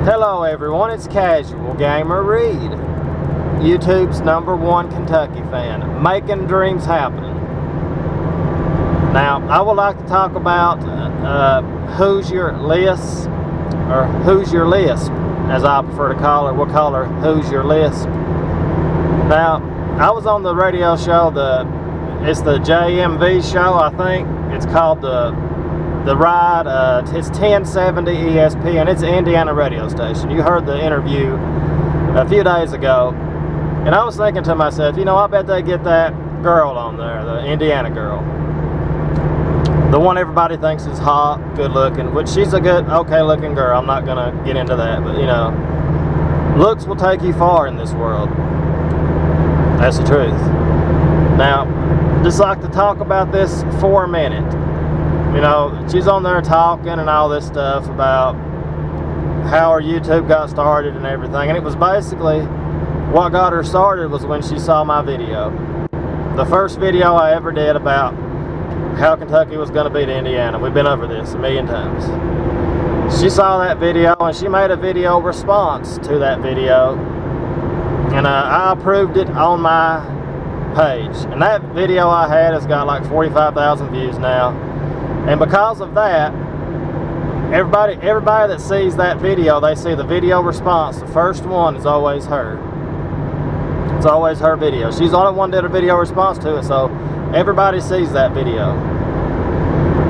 Hello everyone, it's Casualgamerreed, YouTube's #1 Kentucky fan, making dreams happen. Now, I would like to talk about Hoosier Lyss, or Hoosier Lyss, as I prefer to call her. We'll call her Hoosier Lyss. Now, I was on the radio show, it's the JMV show, I think. It's called the Ride. It's 1070 ESP, and it's an Indiana radio station. You heard the interview a few days ago, and I was thinking to myself, you know, I bet they get that girl on there, the Indiana girl, the one everybody thinks is hot, good looking, which she's a good, okay looking girl. I'm not gonna get into that, but you know, looks will take you far in this world. That's the truth. Now, just like to talk about this for a minute. You know, she's on there talking and all this stuff about how her YouTube got started and everything. And it was basically, what got her started was when she saw my video. The first video I ever did about how Kentucky was going to beat Indiana. We've been over this a million times. She saw that video and she made a video response to that video. And I approved it on my page. And that video I had has got like 45,000 views now. And because of that, everybody that sees that video, they see the video response. The first one is always her. It's always her video. She's the only one that did a video response to it, so everybody sees that video.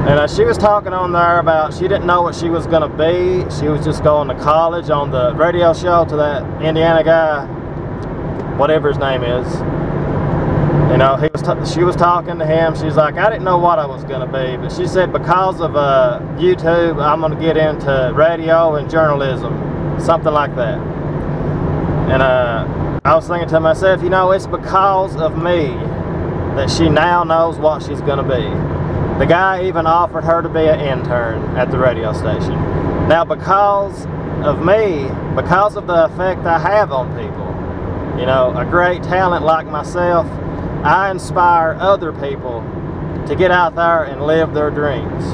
And she was talking on there about she didn't know what she was going to be. She was just going to college on the radio show to that Indiana guy, whatever his name is. You know, she was talking to him. She's like, I didn't know what I was going to be, but she said because of YouTube, I'm going to get into radio and journalism, something like that. And I was thinking to myself, you know, it's because of me that she now knows what she's going to be. The guy even offered her to be an intern at the radio station. Now, because of me, because of the effect I have on people, you know, a great talent like myself, I inspire other people to get out there and live their dreams.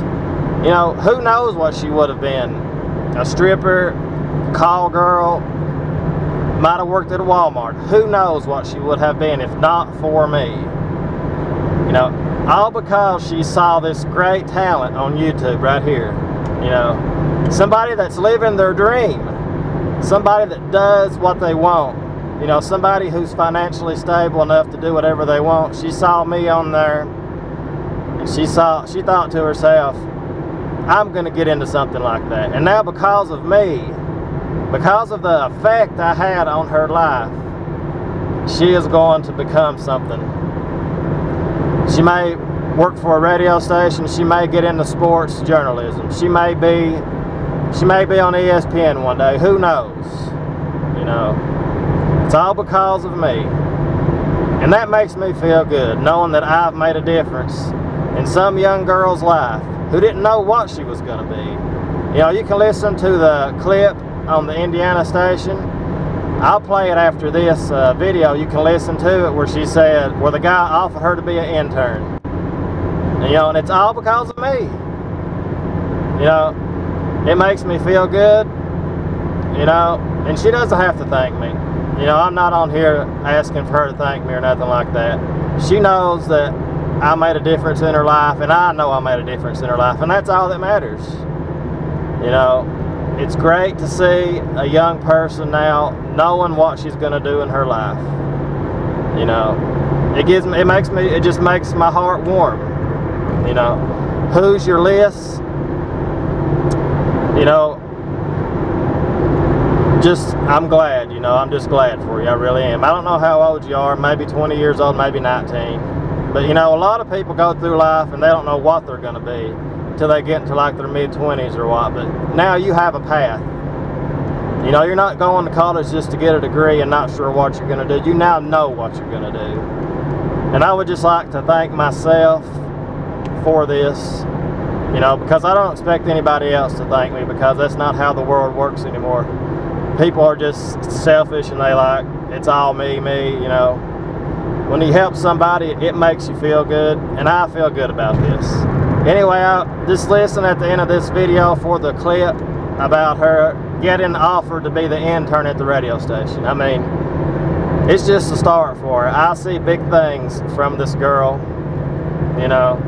You know, who knows what she would have been? A stripper, call girl, might have worked at a Walmart. Who knows what she would have been if not for me? You know, all because she saw this great talent on YouTube right here. You know, somebody that's living their dream. Somebody that does what they want. You know, somebody who's financially stable enough to do whatever they want. She saw me on there, and she thought to herself, I'm going to get into something like that. And now because of me, because of the effect I had on her life, she is going to become something. She may work for a radio station. She may get into sports journalism. She may be on ESPN one day. Who knows? You know. It's all because of me. And that makes me feel good, knowing that I've made a difference in some young girl's life who didn't know what she was going to be. You know, you can listen to the clip on the Indiana station. I'll play it after this video. You can listen to it where she said, where the guy offered her to be an intern. And, you know, and it's all because of me. You know, it makes me feel good, you know, and she doesn't have to thank me. You know, I'm not on here asking for her to thank me or nothing like that. She knows that I made a difference in her life, and I know I made a difference in her life, and that's all that matters. You know, it's great to see a young person now knowing what she's going to do in her life. You know, it just makes my heart warm. You know, Hoosier Lyss, you know, I'm glad, you know, I'm just glad for you, I really am. I don't know how old you are, maybe 20 years old, maybe 19. But, you know, a lot of people go through life and they don't know what they're going to be until they get into like their mid-20s or what. But now you have a path. You know, you're not going to college just to get a degree and not sure what you're going to do. You now know what you're going to do. And I would just like to thank myself for this, you know, because I don't expect anybody else to thank me, because that's not how the world works anymore. People are just selfish and they like, it's all me, you know. When you help somebody, it makes you feel good, and I feel good about this. Anyway, just listen at the end of this video for the clip about her getting offered to be the intern at the radio station. I mean, it's just a start for her. I see big things from this girl. You know,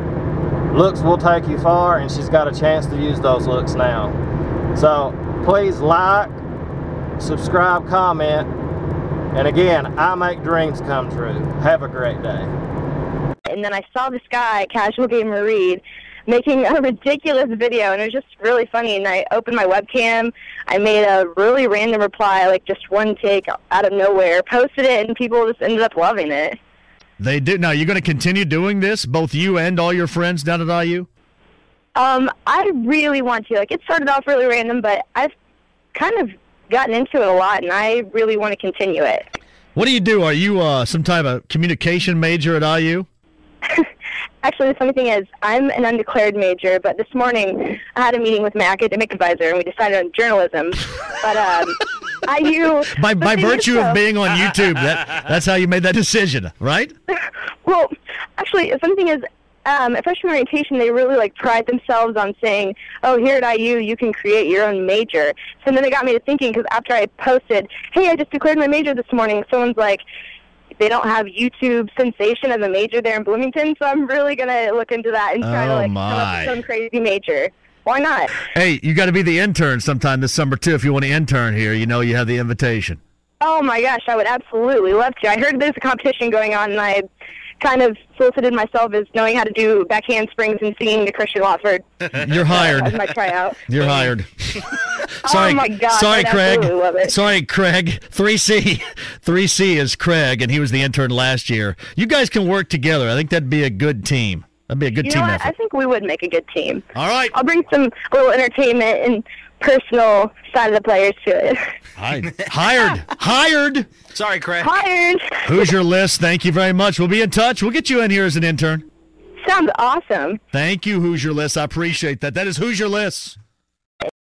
looks will take you far, and she's got a chance to use those looks now. So please like, subscribe, comment, and again, I make dreams come true. Have a great day. And then I saw this guy, Casualgamerreed, making a ridiculous video, and it was just really funny. And I opened my webcam, I made a really random reply, like just one take out of nowhere, posted it, and people just ended up loving it. They did. Now, you're going to continue doing this, both you and all your friends down at IU? I really want to. Like, it started off really random, but I've kind of gotten into it a lot, and I really want to continue it. What do you do? Are you some type of communication major at IU? Actually, the funny thing is, I'm an undeclared major, but this morning I had a meeting with my academic advisor, and we decided on journalism. But IU... By virtue of being on YouTube, that's how you made that decision, right? Well, actually, the funny thing is, at freshman orientation, they really like pride themselves on saying, oh, here at IU, you can create your own major. So then it got me to thinking, because after I posted, hey, I just declared my major this morning, someone's like, they don't have YouTube sensation as a major there in Bloomington, so I'm really going to look into that and try to come up with some crazy major. Why not? Hey, you got to be the intern sometime this summer, too, if you want to intern here. You know you have the invitation. Oh, my gosh, I would absolutely love to. I heard there's a competition going on, and I kind of solicited myself as knowing how to do back handsprings and singing to Christian Watford. You're hired. As my tryout. You're hired. Sorry, oh my God! Sorry, Craig. Love it. Sorry, Craig. 3C is Craig, and he was the intern last year. You guys can work together. I think that'd be a good team. That'd be a good team effort. I think we would make a good team. All right. I'll bring some little entertainment and personal side of the players to it. Hired. Sorry, Craig. Hired. Hoosier Lyss, thank you very much. We'll be in touch. We'll get you in here as an intern. Sounds awesome. Thank you, Hoosier Lyss. I appreciate that. That is Hoosier Lyss.